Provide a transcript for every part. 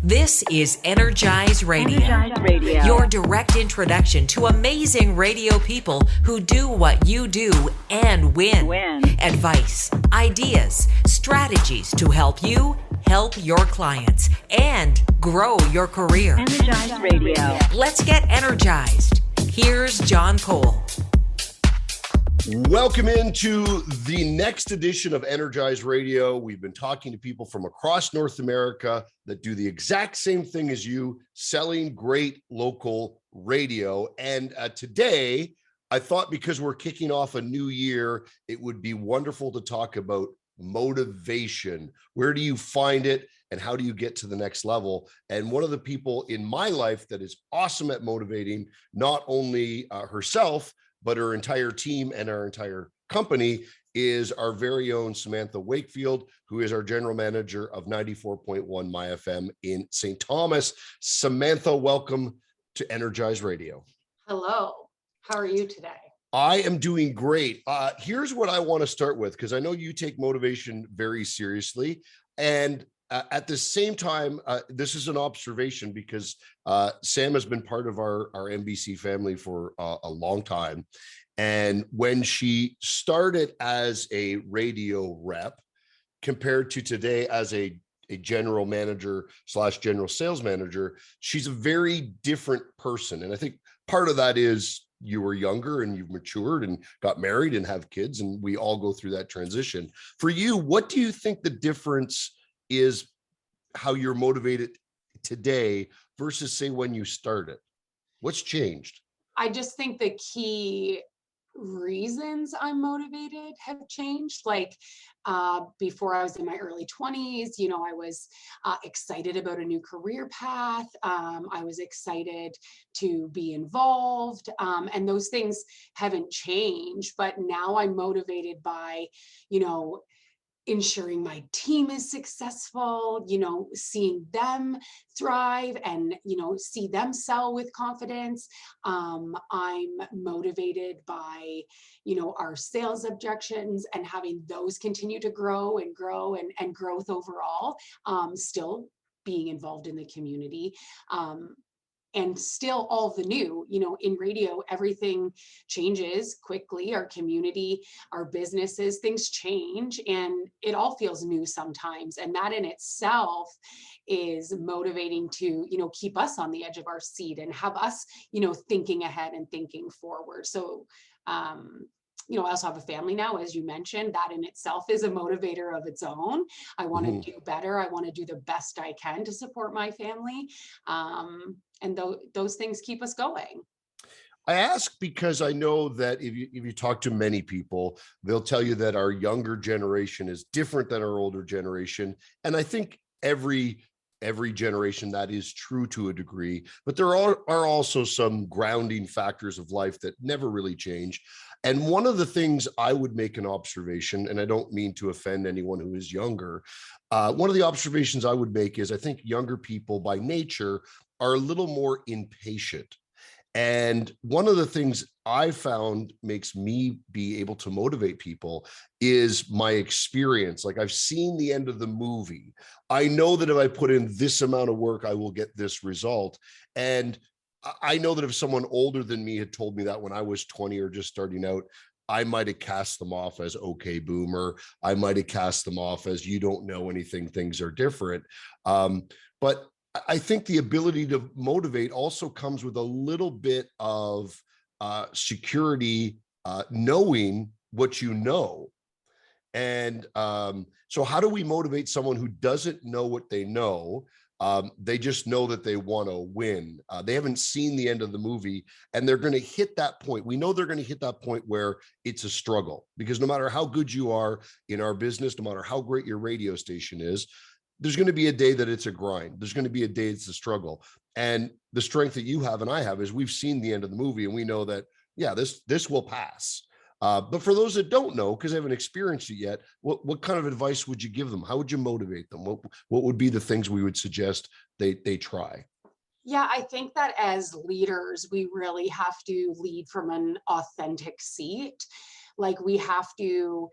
This is Energize Radio. Energize Radio. Your direct introduction to amazing radio people who do what you do and win. Advice, ideas, strategies to help you help your clients and grow your career. Energize Radio. Let's get energized. Here's John Cole. Welcome into the next edition of Energize Radio. We've been talking to people from across North America that do the exact same thing as you, selling great local radio. And today, I thought because we're kicking off a new year, it would be wonderful to talk about motivation. Where do you find it and how do you get to the next level? And one of the people in my life that is awesome at motivating, not only herself, but her entire team and our entire company, is our very own Samantha Wakefield, who is our general manager of 94.1 My FM in St. Thomas. Samantha, welcome to Energize Radio. Hello, how are you today? I am doing great. Here's what I want to start with, because I know you take motivation very seriously. And at the same time, this is an observation because Sam has been part of our NBC family for a long time. And when she started as a radio rep compared to today as a general manager / general sales manager, she's a very different person. And I think part of that is you were younger and you've matured and got married and have kids, and we all go through that transition. For you, what do you think the difference is, how you're motivated today versus say when you started? What's changed? I just think the key reasons I'm motivated have changed. Like before I was in my early 20s, I was excited about a new career path. I was excited to be involved, and those things haven't changed. But now I'm motivated by, ensuring my team is successful, seeing them thrive and, see them sell with confidence. I'm motivated by, our sales objections and having those continue to grow and growth overall, still being involved in the community. And still all the new, in radio, everything changes quickly. Our community, our businesses, things change, and it all feels new sometimes. And that in itself is motivating to, keep us on the edge of our seat and have us, thinking ahead and thinking forward. So, I also have a family now, as you mentioned. That in itself is a motivator of its own. I want to do better. I want to do the best I can to support my family. And those things keep us going. I ask because I know that if you talk to many people, they'll tell you that our younger generation is different than our older generation. And I think every generation that is true to a degree, but there are also some grounding factors of life that never really change. And one of the things I would make an observation, and I don't mean to offend anyone who is younger, one of the observations I would make is I think younger people by nature are a little more impatient. And one of the things I found makes me be able to motivate people is my experience. Like, I've seen the end of the movie. I know that if I put in this amount of work, I will get this result. And I know that if someone older than me had told me that when I was 20 or just starting out, I might have cast them off as okay boomer. I might have cast them off as you don't know anything, things are different. But I think the ability to motivate also comes with a little bit of security, knowing what you know. And so how do we motivate someone who doesn't know what they know? They just know that they want to win. They haven't seen the end of the movie, and they're going to hit that point. We know they're going to hit that point where it's a struggle, because no matter how good you are in our business, no matter how great your radio station is, there's going to be a day that it's a grind. There's going to be a day it's a struggle. And the strength that you have and I have is we've seen the end of the movie, and we know that, yeah, this will pass. But for those that don't know, because they haven't experienced it yet, what kind of advice would you give them? How would you motivate them? What would be the things we would suggest they try? Yeah, I think that as leaders, we really have to lead from an authentic seat. Like, we have to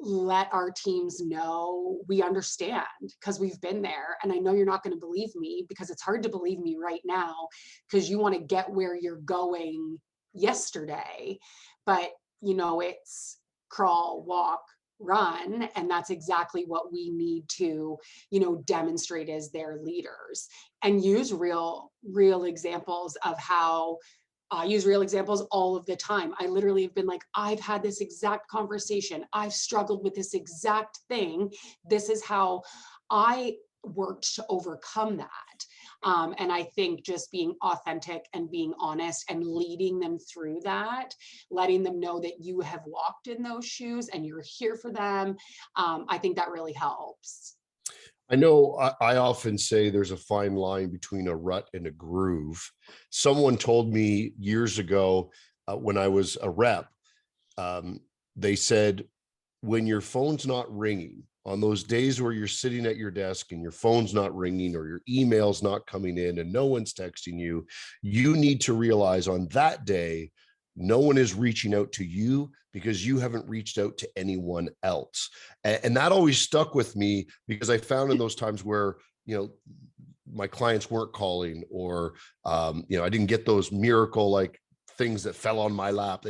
let our teams know we understand because we've been there. And I know you're not going to believe me because it's hard to believe me right now because you want to get where you're going yesterday. But, it's crawl, walk, run. And that's exactly what we need to, demonstrate as their leaders and use real examples of how I use real examples all of the time. I literally have been like, I've had this exact conversation. I've struggled with this exact thing. This is how I worked to overcome that. And I think just being authentic and being honest and leading them through that, letting them know that you have walked in those shoes and you're here for them. I think that really helps. I know I often say there's a fine line between a rut and a groove. Someone told me years ago when I was a rep, they said, when your phone's not ringing, on those days where you're sitting at your desk and your phone's not ringing or your email's not coming in and no one's texting you, you need to realize on that day, no one is reaching out to you because you haven't reached out to anyone else. And that always stuck with me because I found in those times where, my clients weren't calling or, I didn't get those miracle like things that fell on my lap.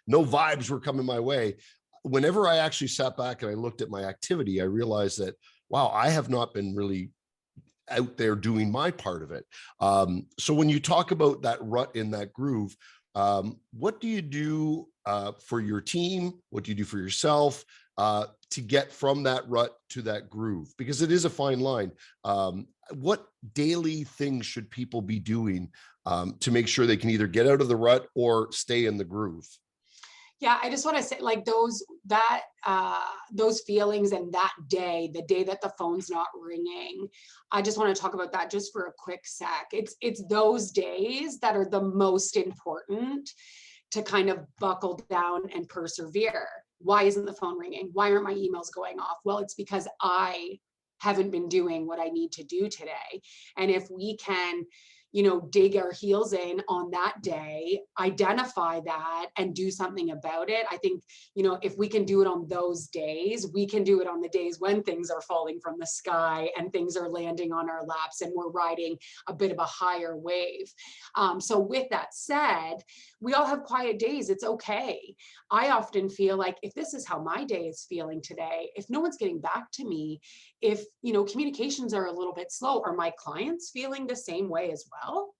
No vibes were coming my way. Whenever I actually sat back and I looked at my activity, I realized that, wow, I have not been really out there doing my part of it. So when you talk about that rut in that groove, what do you do for your team? What do you do for yourself to get from that rut to that groove? Because it is a fine line. What daily things should people be doing to make sure they can either get out of the rut or stay in the groove? Yeah, I just want to say like those feelings and that day, the day that the phone's not ringing, I just want to talk about that just for a quick sec. It's those days that are the most important to kind of buckle down and persevere. Why isn't the phone ringing? Why aren't my emails going off? Well, it's because I haven't been doing what I need to do today. And if we can, dig our heels in on that day, identify that and do something about it. I think, if we can do it on those days, we can do it on the days when things are falling from the sky and things are landing on our laps and we're riding a bit of a higher wave. So with that said, we all have quiet days. It's okay. I often feel like if this is how my day is feeling today, if no one's getting back to me, if, communications are a little bit slow, are my clients feeling the same way as well?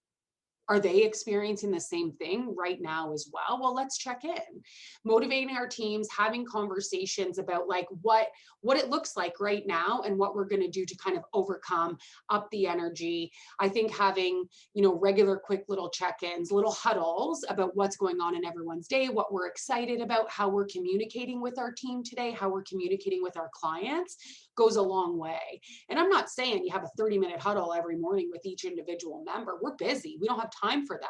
Are they experiencing the same thing right now as well? Well, let's check in. Motivating our teams, having conversations about like what it looks like right now and what we're going to do to kind of overcome, up the energy. I think having, regular quick little check-ins, little huddles about what's going on in everyone's day, what we're excited about, how we're communicating with our team today, how we're communicating with our clients goes a long way. And I'm not saying you have a 30-minute huddle every morning with each individual member. We're busy. We don't have time for that.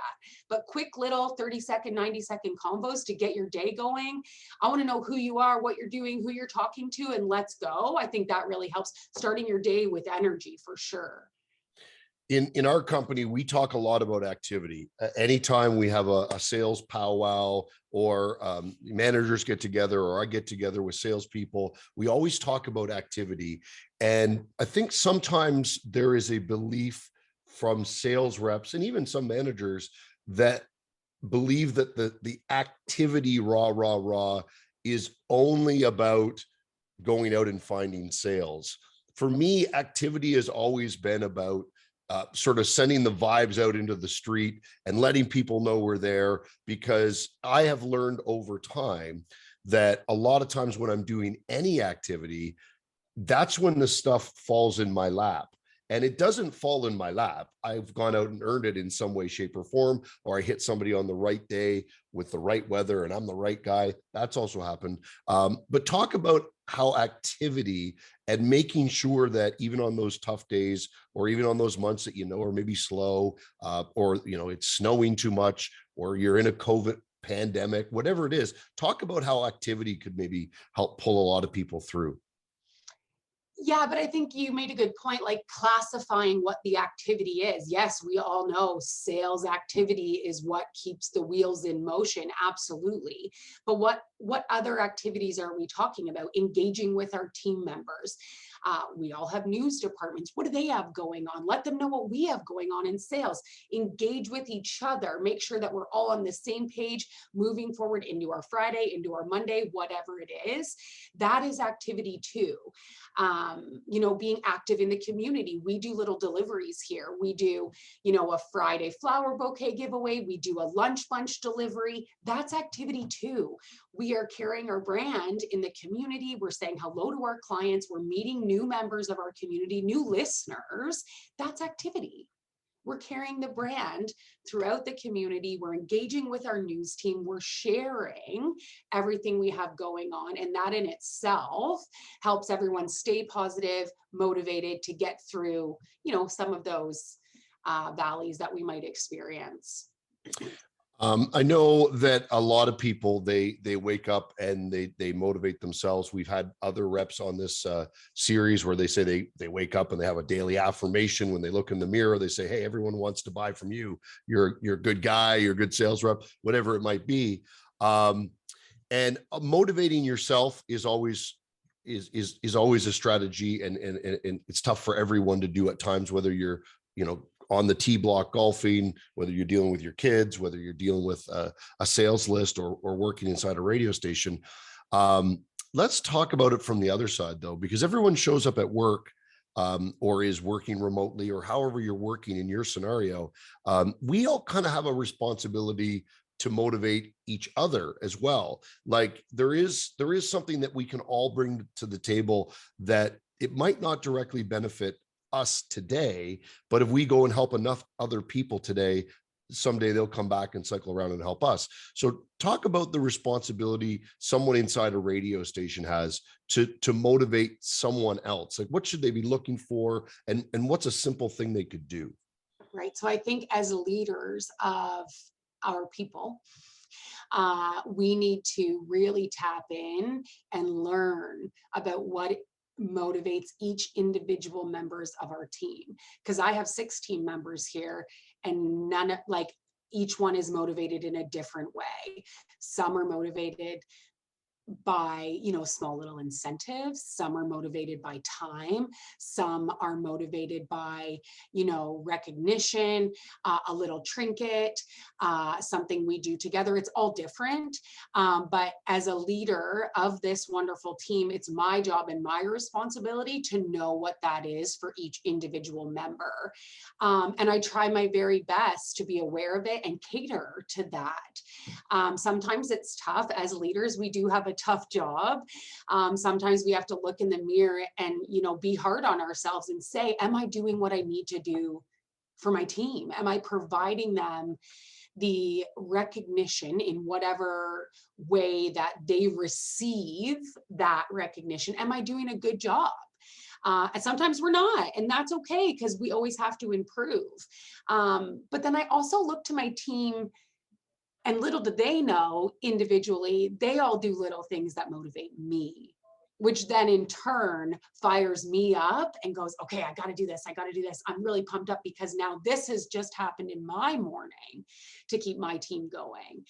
But quick little 30-second, 90-second convos to get your day going. I want to know who you are, what you're doing, who you're talking to, and let's go. I think that really helps starting your day with energy for sure. In our company, we talk a lot about activity. Anytime we have a sales powwow or managers get together or I get together with salespeople, we always talk about activity. And I think sometimes there is a belief from sales reps and even some managers that believe that the activity raw is only about going out and finding sales. For me, activity has always been about sort of sending the vibes out into the street and letting people know we're there, because I have learned over time that a lot of times when I'm doing any activity, that's when the stuff falls in my lap. And it doesn't fall in my lap. I've gone out and earned it in some way, shape, or form, or I hit somebody on the right day with the right weather and I'm the right guy. That's also happened. But talk about how activity and making sure that even on those tough days, or even on those months that, are maybe slow, or, it's snowing too much, or you're in a COVID pandemic, whatever it is, talk about how activity could maybe help pull a lot of people through. Yeah, but I think you made a good point, like classifying what the activity is. Yes, we all know sales activity is what keeps the wheels in motion, absolutely. But what other activities are we talking about? Engaging with our team members. We all have news departments. What do they have going on? Let them know what we have going on in sales. Engage with each other. Make sure that we're all on the same page moving forward into our Friday, into our Monday, whatever it is. That is activity too. Being active in the community. We do little deliveries here. We do, a Friday flower bouquet giveaway. We do a lunch bunch delivery. That's activity too. We are carrying our brand in the community. We're saying hello to our clients. We're meeting new members of our community, new listeners. That's activity. We're carrying the brand throughout the community. We're engaging with our news team. We're sharing everything we have going on. And that in itself helps everyone stay positive, motivated to get through, some of those valleys that we might experience. I know that a lot of people, they wake up and they motivate themselves. We've had other reps on this series where they say they wake up and they have a daily affirmation. When they look in the mirror, they say, hey, everyone wants to buy from you. You're a good guy, you're a good sales rep, whatever it might be. And motivating yourself is always a strategy, and it's tough for everyone to do at times, whether you're on the tee block golfing, whether you're dealing with your kids, whether you're dealing with a sales list or working inside a radio station. Let's talk about it from the other side though, because everyone shows up at work or is working remotely, or however you're working in your scenario. We all kind of have a responsibility to motivate each other as well. Like there is something that we can all bring to the table that it might not directly benefit us today, but if we go and help enough other people today, someday they'll come back and cycle around and help us. So talk about the responsibility someone inside a radio station has to motivate someone else. Like what should they be looking for, and what's a simple thing they could do? Right. So I think as leaders of our people, we need to really tap in and learn about what motivates each individual members of our team, because I have 6 team members here, and each one is motivated in a different way. Some are motivated by small little incentives, some are motivated by time, some are motivated by recognition, a little trinket, something we do together. It's all different, but as a leader of this wonderful team, it's my job and my responsibility to know what that is for each individual member, and I try my very best to be aware of it and cater to that. Sometimes it's tough. As leaders, we do have a tough job. Sometimes we have to look in the mirror and be hard on ourselves and say, am I doing what I need to do for my team? Am I providing them the recognition in whatever way that they receive that recognition? Am I doing a good job? And sometimes we're not, and that's okay, because we always have to improve. But then I also look to my team, and little do they know, individually, they all do little things that motivate me, which then in turn fires me up and goes, okay, I got to do this. I got to do this. I'm really pumped up because now this has just happened in my morning to keep my team going.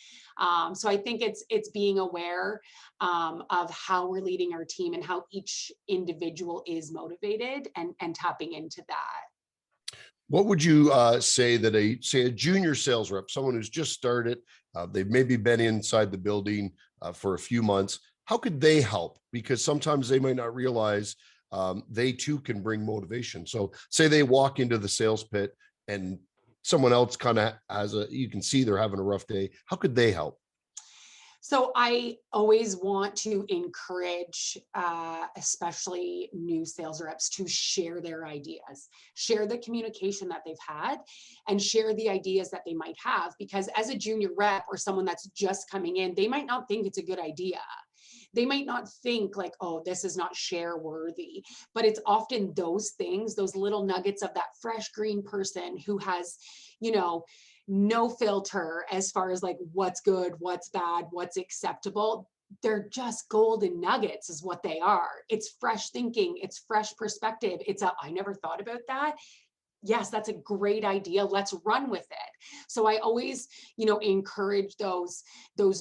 So I think it's being aware of how we're leading our team and how each individual is motivated, and tapping into that. What would you say that a junior sales rep, someone who's just started, they've maybe been inside the building for a few months, how could they help? Because sometimes they might not realize they too can bring motivation. So say they walk into the sales pit and someone else kind of you can see they're having a rough day. How could they help? So I always want to encourage, especially new sales reps, to share their ideas, share the communication that they've had, and share the ideas that they might have. Because as a junior rep or someone that's just coming in, they might not think it's a good idea. They might not think like, oh, this is not share worthy, but it's often those things, those little nuggets of that fresh green person who has, no filter as far as like what's good, what's bad, what's acceptable. they're just golden nuggets is what they are. It's fresh thinking, it's fresh perspective. I never thought about that. Yes, that's a great idea. Let's run with it. So I always, encourage those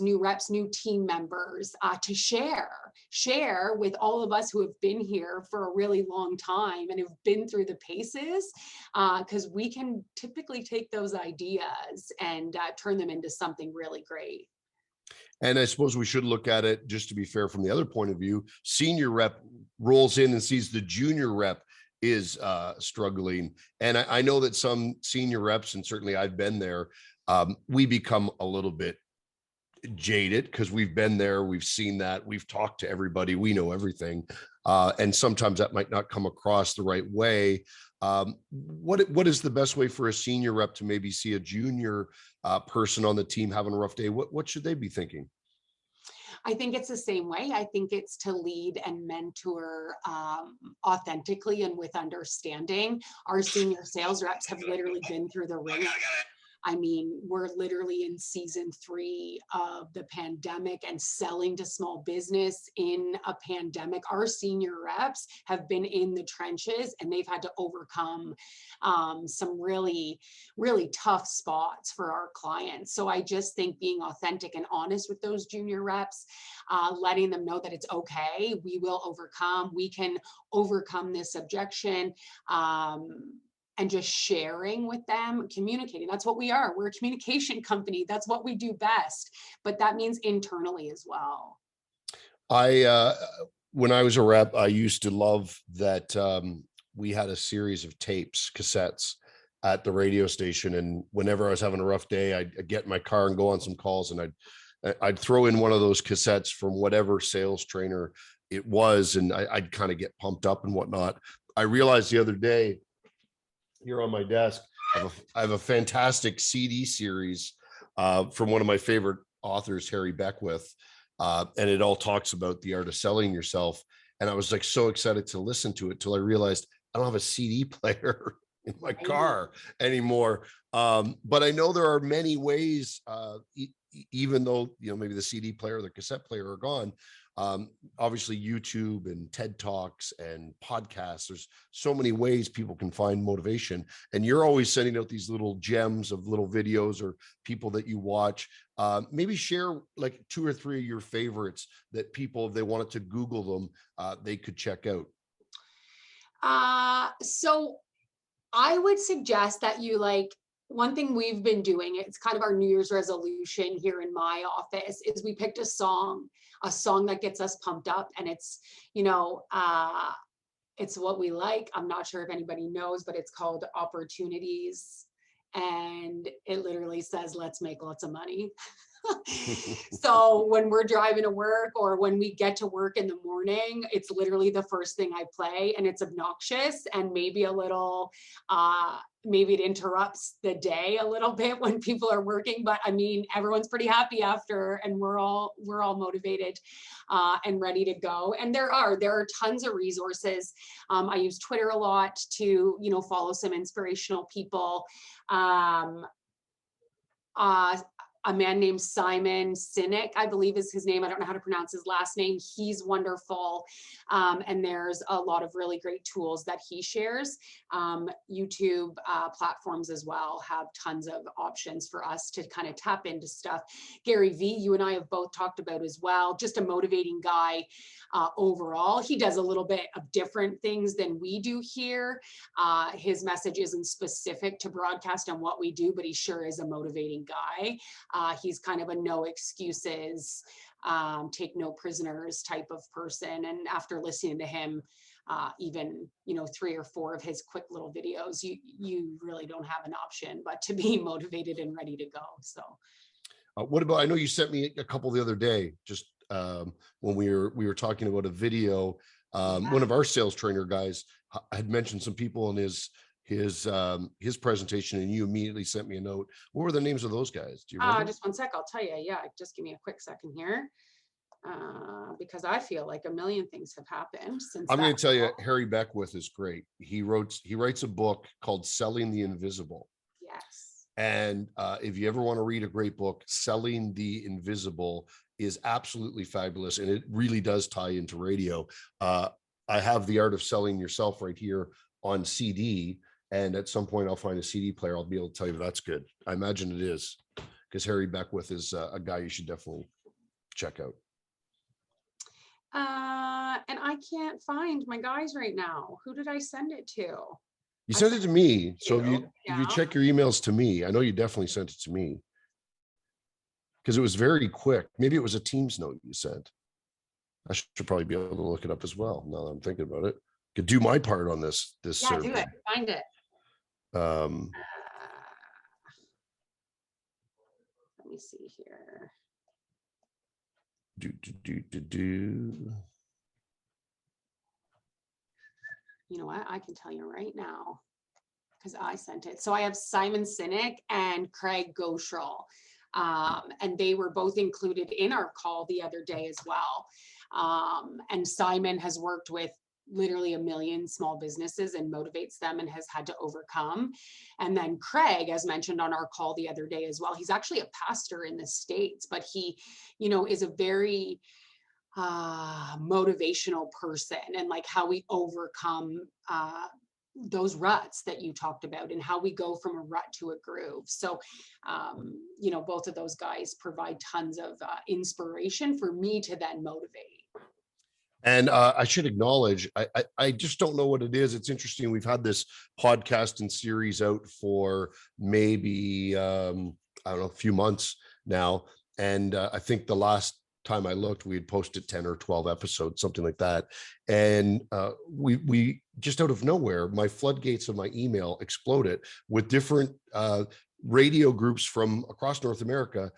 new reps, new team members to share with all of us who have been here for a really long time and have been through the paces, because we can typically take those ideas and turn them into something really great. And I suppose we should look at it, just to be fair, from the other point of view. Senior rep rolls in and sees the junior rep is struggling. And I know that some senior reps, and certainly I've been there, we become a little bit jaded because we've been there, we've seen that, we've talked to everybody, we know everything. And sometimes that might not come across the right way. What is the best way for a senior rep to maybe see a junior person on the team having a rough day? What should they be thinking? I think it's the same way. I think it's to lead and mentor authentically and with understanding. Our senior sales reps have literally been through the ringer. I mean, we're literally in season 3 of the pandemic and selling to small business in a pandemic. Our senior reps have been in the trenches and they've had to overcome some really, really tough spots for our clients. So I just think being authentic and honest with those junior reps, letting them know that it's okay, we will overcome, we can overcome this objection. And just sharing with them, communicating. That's what we are. We're a communication company. That's what we do best. But that means internally as well. When I was a rep, I used to love that we had a series of tapes, cassettes at the radio station. And whenever I was having a rough day, I'd get in my car and go on some calls, and I'd throw in one of those cassettes from whatever sales trainer it was. And I'd kind of get pumped up and whatnot. I realized the other day, here on my desk, I have a fantastic CD series from one of my favorite authors, Harry Beckwith, and it all talks about the art of selling yourself. And I was like so excited to listen to it till I realized I don't have a CD player in my car anymore. But I know there are many ways, even though maybe the CD player or the cassette player are gone. Obviously YouTube and TED Talks and podcasts, there's so many ways people can find motivation, and you're always sending out these little gems of little videos or people that you watch. Maybe share like 2 or 3 of your favorites that people, if they wanted to Google them, they could check out. So I would suggest that one thing we've been doing, it's kind of our New Year's resolution here in my office, is we picked a song that gets us pumped up, and it's what we like. I'm not sure if anybody knows, but it's called Opportunities, and it literally says, let's make lots of money. So when we're driving to work or when we get to work in the morning, it's literally the first thing I play, and it's obnoxious and maybe a little, maybe it interrupts the day a little bit when people are working, but I mean, everyone's pretty happy after, and we're all motivated and ready to go. And there are tons of resources. I use Twitter a lot to, follow some inspirational people. A man named Simon Sinek, I believe is his name. I don't know how to pronounce his last name. He's wonderful. And there's a lot of really great tools that he shares. YouTube platforms as well have tons of options for us to kind of tap into stuff. Gary Vee, you and I have both talked about as well, just a motivating guy overall. He does a little bit of different things than we do here. His message isn't specific to broadcast and what we do, but he sure is a motivating guy. He's kind of a no excuses, take no prisoners type of person. And after listening to him, even 3 or 4 of his quick little videos, you really don't have an option but to be motivated and ready to go. So what about, I know you sent me a couple the other day, just when we were talking about a video. One of our sales trainer guys had mentioned some people in his presentation, and you immediately sent me a note. What were the names of those guys? Do you remember? Just one sec, I'll tell you. Yeah, just give me a quick second here, because I feel like a million things have happened since. I'm going to tell you, Harry Beckwith is great. He writes a book called Selling the Invisible. Yes. And if you ever want to read a great book, Selling the Invisible is absolutely fabulous. And it really does tie into radio. I have The Art of Selling Yourself right here on CD. And at some point I'll find a CD player. I'll be able to tell you if that's good. I imagine it is, because Harry Beckwith is a guy you should definitely check out. And I can't find my guys right now. Who did I send it to? You sent it to me. So if you Yeah. check your emails to me, I know you definitely sent it to me, because it was very quick. Maybe it was a Teams note you sent. I should probably be able to look it up as well. Now that I'm thinking about it, could do my part on this survey. Do it. Find it. Let me see here. You know what? I can tell you right now, because I sent it. So I have Simon Sinek and Craig Goshrell. And they were both included in our call the other day as well. And Simon has worked with literally 1 million small businesses and motivates them and has had to overcome. And then Craig, as mentioned on our call the other day as well, he's actually a pastor in the States, but he, is a very motivational person, and like how we overcome those ruts that you talked about and how we go from a rut to a groove. So, both of those guys provide tons of inspiration for me to then motivate. And I should acknowledge, I just don't know what it is. It's interesting. We've had this podcast and series out for maybe, I don't know, a few months now. And I think the last time I looked, we had posted 10 or 12 episodes, something like that. And we just out of nowhere, my floodgates of my email exploded with different radio groups from across North America,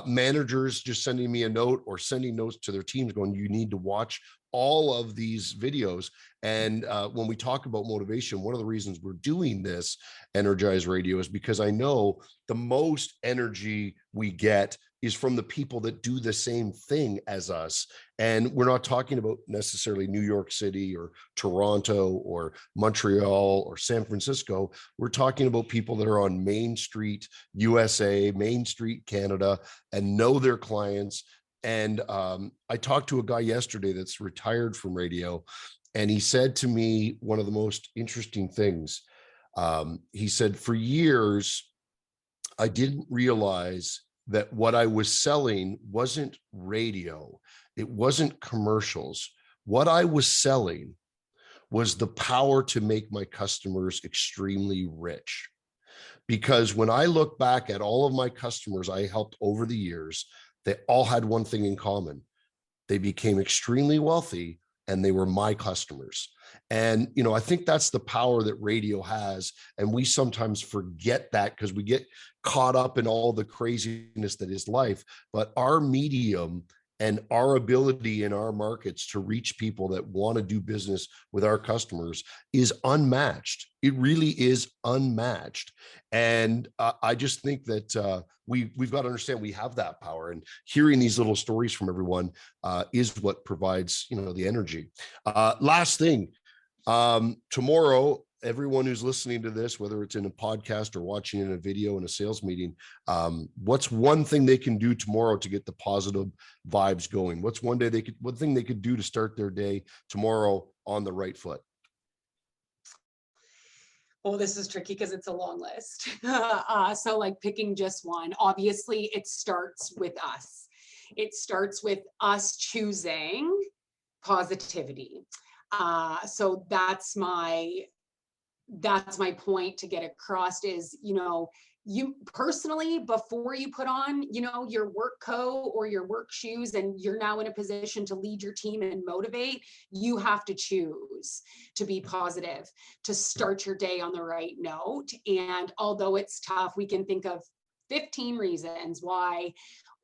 managers just sending me a note or sending notes to their teams going, you need to watch all of these videos. And when we talk about motivation, one of the reasons we're doing this Energize Radio is because I know the most energy we get is from the people that do the same thing as us. And we're not talking about necessarily New York City or Toronto or Montreal or San Francisco. We're talking about people that are on Main Street, USA, Main Street, Canada, and know their clients. And I talked to a guy yesterday that's retired from radio, and he said to me one of the most interesting things. He said, for years, I didn't realize that what I was selling wasn't radio. It wasn't commercials. What I was selling was the power to make my customers extremely rich. Because when I look back at all of my customers I helped over the years, they all had one thing in common. They became extremely wealthy and they were my customers. And, I think that's the power that radio has. And we sometimes forget that because we get caught up in all the craziness that is life. But our medium and our ability in our markets to reach people that want to do business with our customers is unmatched. It really is unmatched. And I just think that we've got to understand we have that power, and hearing these little stories from everyone is what provides, the energy. Last thing, tomorrow, everyone who's listening to this, whether it's in a podcast or watching in a video in a sales meeting, what's one thing they can do tomorrow to get the positive vibes going? What's one thing they could do to start their day tomorrow on the right foot? Oh, this is tricky because it's a long list. So like picking just one, obviously it starts with us. It starts with us choosing positivity. So that's my point to get across is, you personally, before you put on, your work coat or your work shoes, and you're now in a position to lead your team and motivate, you have to choose to be positive, to start your day on the right note. And although it's tough, we can think of 15 reasons why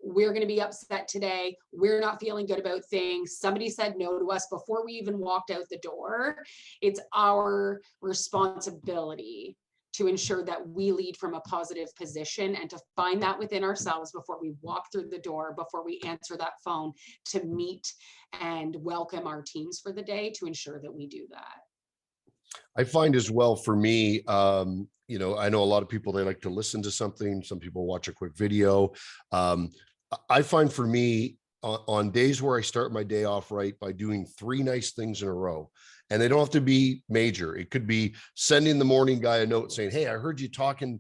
we're going to be upset today. We're not feeling good about things. Somebody said no to us before we even walked out the door. It's our responsibility to ensure that we lead from a positive position and to find that within ourselves before we walk through the door, before we answer that phone, to meet and welcome our teams for the day, to ensure that we do that. I find as well for me, I know a lot of people, they like to listen to something. Some people watch a quick video. Um, I find for me, on days where I start my day off right by doing three nice things in a row, and they don't have to be major. It could be sending the morning guy a note saying, "Hey, I heard you talking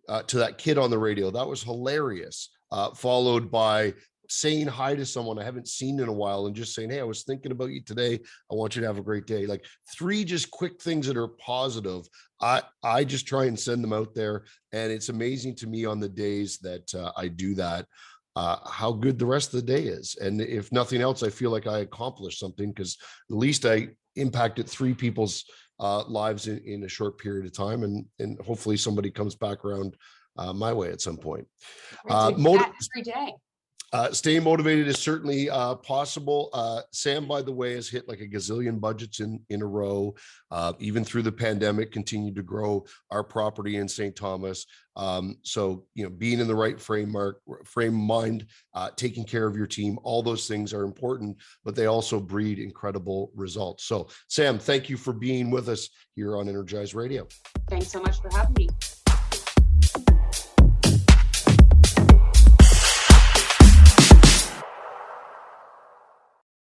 to that kid on the radio. That was hilarious." Followed by saying hi to someone I haven't seen in a while and just saying, "Hey, I was thinking about you today. I want you to have a great day." Like three just quick things that are positive. I just try and send them out there, and it's amazing to me on the days that I do that, how good the rest of the day is. And if nothing else, I feel like I accomplished something because at least I impacted three people's lives in a short period of time, and hopefully somebody comes back around my way at some point. Right, so that every day. Staying motivated is certainly possible. Sam, by the way, has hit like a gazillion budgets in a row, even through the pandemic, continued to grow our property in St. Thomas. So, being in the right frame mind, taking care of your team, all those things are important, but they also breed incredible results. So, Sam, thank you for being with us here on Energize Radio. Thanks so much for having me.